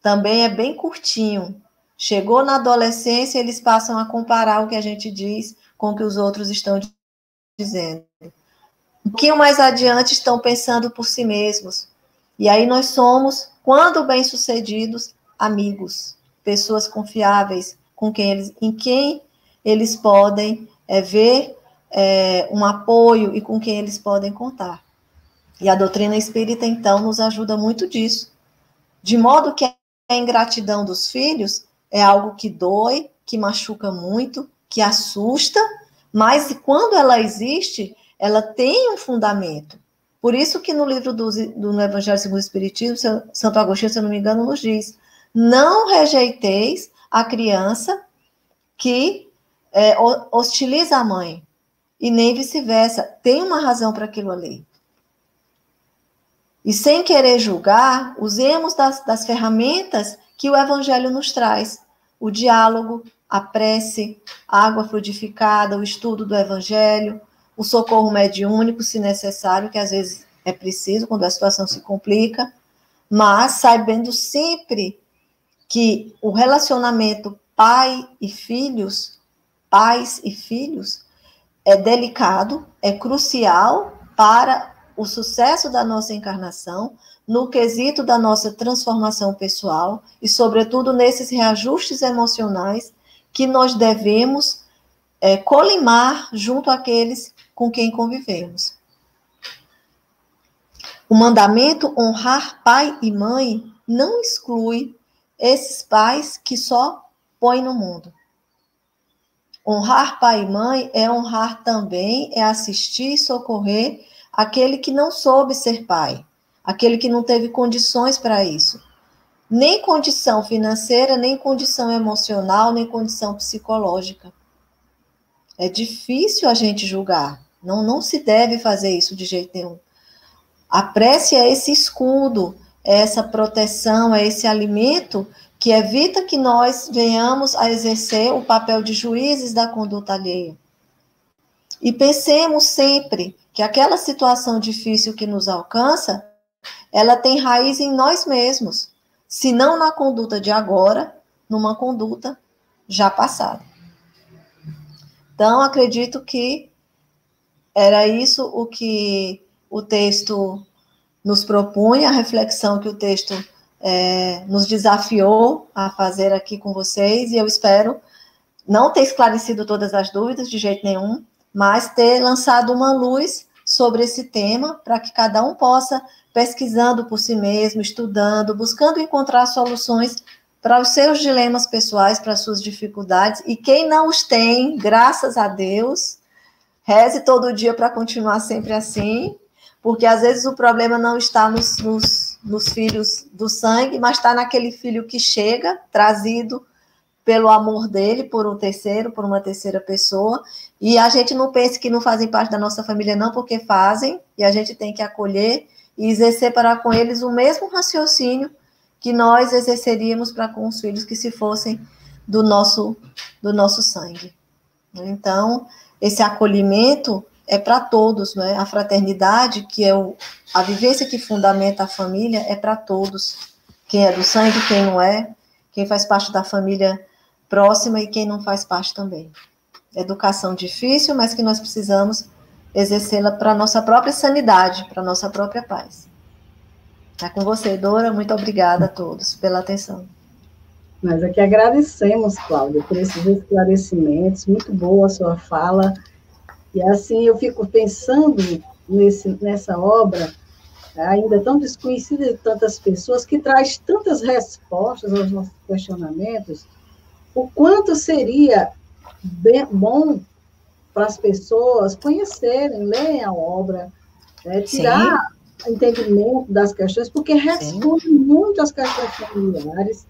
também é bem curtinho. Chegou na adolescência, eles passam a comparar o que a gente diz com o que os outros estão dizendo. Um pouquinho mais adiante estão pensando por si mesmos. E aí nós somos, quando bem-sucedidos, amigos, pessoas confiáveis, em quem eles podem ver um apoio e com quem eles podem contar. E a doutrina espírita, então, nos ajuda muito disso. De modo que a ingratidão dos filhos é algo que dói, que machuca muito, que assusta, mas quando ela existe, ela tem um fundamento. Por isso que no livro do Evangelho segundo o Espiritismo, Santo Agostinho, se eu não me engano, nos diz: não rejeiteis a criança que hostiliza a mãe, e nem vice-versa. Tem uma razão para aquilo ali. E sem querer julgar, usemos das ferramentas que o Evangelho nos traz. O diálogo, a prece, a água fluidificada, o estudo do Evangelho, o socorro mediúnico, se necessário, que às vezes é preciso quando a situação se complica, mas sabendo sempre que o relacionamento pais e filhos, é delicado, é crucial para o sucesso da nossa encarnação, no quesito da nossa transformação pessoal e, sobretudo, nesses reajustes emocionais que nós devemos colimar junto àqueles com quem convivemos. O mandamento honrar pai e mãe não exclui esses pais que só põem no mundo. Honrar pai e mãe é honrar também, é assistir e socorrer aquele que não soube ser pai, aquele que não teve condições para isso. Nem condição financeira, nem condição emocional, nem condição psicológica. É difícil a gente julgar. Não se deve fazer isso de jeito nenhum. A prece é esse escudo, é essa proteção, é esse alimento que evita que nós venhamos a exercer o papel de juízes da conduta alheia. E pensemos sempre que aquela situação difícil que nos alcança ela tem raiz em nós mesmos, se não na conduta de agora, numa conduta já passada. Então, acredito que era isso o que o texto nos propunha, a reflexão que o texto nos desafiou a fazer aqui com vocês, e eu espero não ter esclarecido todas as dúvidas de jeito nenhum, mas ter lançado uma luz sobre esse tema, para que cada um possa, pesquisando por si mesmo, estudando, buscando encontrar soluções para os seus dilemas pessoais, para as suas dificuldades, e quem não os tem, graças a Deus, reze todo dia para continuar sempre assim, porque às vezes o problema não está nos filhos do sangue, mas está naquele filho que chega, trazido pelo amor dele, por um terceiro, por uma terceira pessoa, e a gente não pense que não fazem parte da nossa família não, porque fazem, e a gente tem que acolher e exercer para com eles o mesmo raciocínio que nós exerceríamos para com os filhos que se fossem do nosso sangue. Então, esse acolhimento é para todos, né? A fraternidade, que é a vivência que fundamenta a família, é para todos. Quem é do sangue, quem não é, quem faz parte da família próxima e quem não faz parte também. Educação difícil, mas que nós precisamos exercê-la para a nossa própria sanidade, para a nossa própria paz. É com você, Dora. Muito obrigada a todos pela atenção. Nós aqui agradecemos, Cláudia, por esses esclarecimentos. Muito boa a sua fala. E assim, eu fico pensando nessa obra, ainda tão desconhecida de tantas pessoas, que traz tantas respostas aos nossos questionamentos, o quanto seria bom para as pessoas conhecerem, lerem a obra, tirar entendimento das questões, porque responde muito às questões familiares.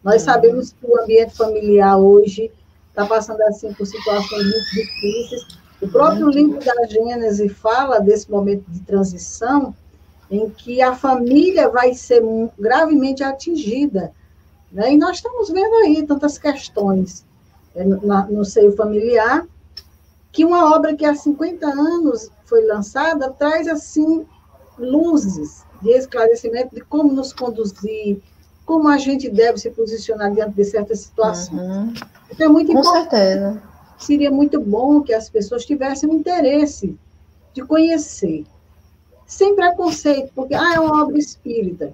Nós sabemos que o ambiente familiar hoje está passando assim por situações muito difíceis. O próprio livro da Gênese fala desse momento de transição em que a família vai ser gravemente atingida, né? E nós estamos vendo aí tantas questões no seio familiar, que uma obra que há 50 anos foi lançada traz, assim, luzes de esclarecimento de como nos conduzir, como a gente deve se posicionar diante de certas situações. Então, é muito importante. Com certeza. Seria muito bom que as pessoas tivessem um interesse de conhecer, sem preconceito, porque é uma obra espírita.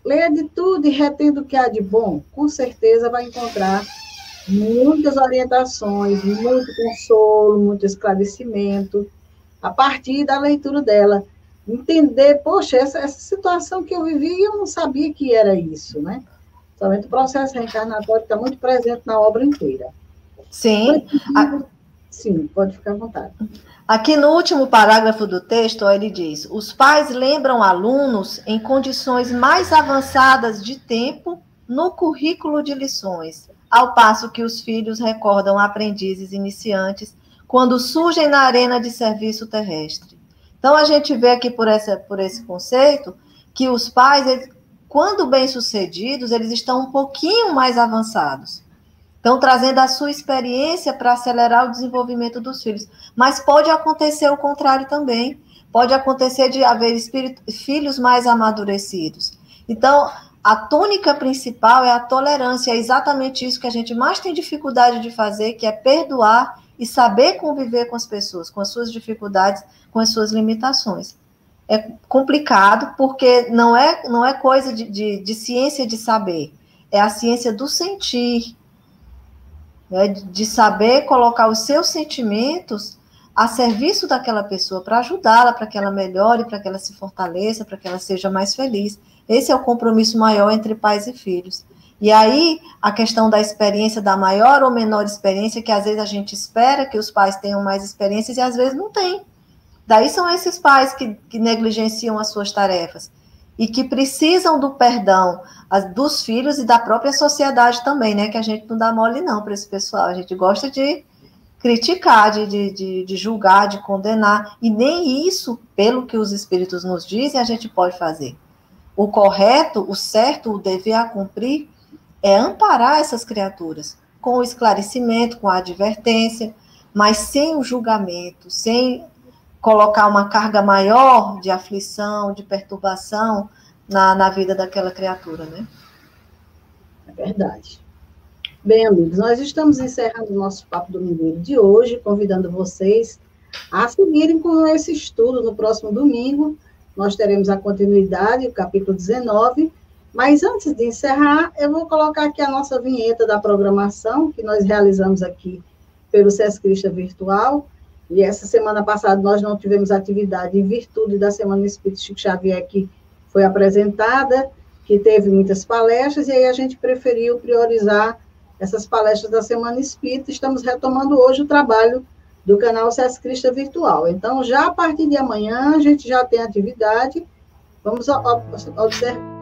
Leia de tudo e retendo o que há de bom, com certeza vai encontrar muitas orientações, muito consolo, muito esclarecimento, a partir da leitura dela. Entender, poxa, essa situação que eu vivi, eu não sabia que era isso, né? Somente o processo reencarnatório está muito presente na obra inteira. Sim. Sim, pode ficar à vontade. Aqui no último parágrafo do texto, ele diz: os pais lembram alunos em condições mais avançadas de tempo no currículo de lições, ao passo que os filhos recordam aprendizes iniciantes quando surgem na arena de serviço terrestre. Então, a gente vê aqui por esse conceito que os pais, quando bem-sucedidos, eles estão um pouquinho mais avançados. Estão trazendo a sua experiência para acelerar o desenvolvimento dos filhos. Mas pode acontecer o contrário também. Pode acontecer de haver filhos mais amadurecidos. Então, a tônica principal é a tolerância. É exatamente isso que a gente mais tem dificuldade de fazer, que é perdoar e saber conviver com as pessoas, com as suas dificuldades, com as suas limitações. É complicado, porque não é coisa de ciência de saber. É a ciência do sentir, né, de saber colocar os seus sentimentos a serviço daquela pessoa, para ajudá-la, para que ela melhore, para que ela se fortaleça, para que ela seja mais feliz. Esse é o compromisso maior entre pais e filhos. E aí, a questão da experiência, da maior ou menor experiência, que às vezes a gente espera que os pais tenham mais experiências e às vezes não tem. Daí são esses pais que negligenciam as suas tarefas e que precisam do perdão dos filhos e da própria sociedade também, né? Que a gente não dá mole não para esse pessoal. A gente gosta de criticar, de julgar, de condenar. E nem isso, pelo que os espíritos nos dizem, a gente pode fazer. O correto, o certo, o dever a cumprir é amparar essas criaturas com o esclarecimento, com a advertência, mas sem o julgamento, sem colocar uma carga maior de aflição, de perturbação na vida daquela criatura, né? É verdade. Bem, amigos, nós estamos encerrando o nosso Papo Domingueiro de hoje, convidando vocês a seguirem com esse estudo no próximo domingo. Nós teremos a continuidade, o capítulo 19, mas antes de encerrar, eu vou colocar aqui a nossa vinheta da programação, que nós realizamos aqui pelo SESC Crista Virtual, e essa semana passada nós não tivemos atividade em virtude da Semana Espírita Chico Xavier, que foi apresentada, que teve muitas palestras, e aí a gente preferiu priorizar essas palestras da Semana Espírita. Estamos retomando hoje o trabalho do canal SESC Crista Virtual. Então, já a partir de amanhã, a gente já tem atividade. Vamos observar.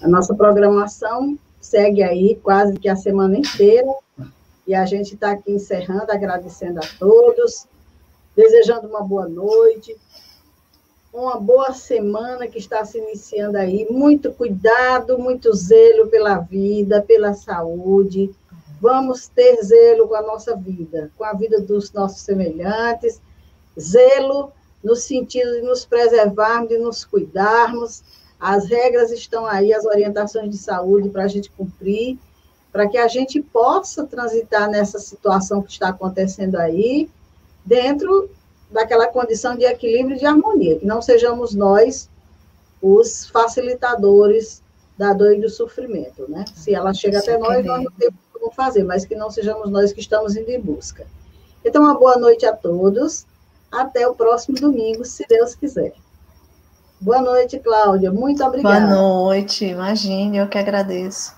A nossa programação segue aí quase que a semana inteira, e a gente está aqui encerrando, agradecendo a todos, desejando uma boa noite, uma boa semana que está se iniciando aí, muito cuidado, muito zelo pela vida, pela saúde, vamos ter zelo com a nossa vida, com a vida dos nossos semelhantes, zelo no sentido de nos preservarmos, de nos cuidarmos. As regras estão aí, as orientações de saúde para a gente cumprir, para que a gente possa transitar nessa situação que está acontecendo aí, dentro daquela condição de equilíbrio e de harmonia, que não sejamos nós os facilitadores da dor e do sofrimento, né? Se ela chega até nós não temos como fazer, mas que não sejamos nós que estamos indo em busca. Então, uma boa noite a todos, até o próximo domingo, se Deus quiser. Boa noite, Cláudia. Muito obrigada. Boa noite. Imagine, eu que agradeço.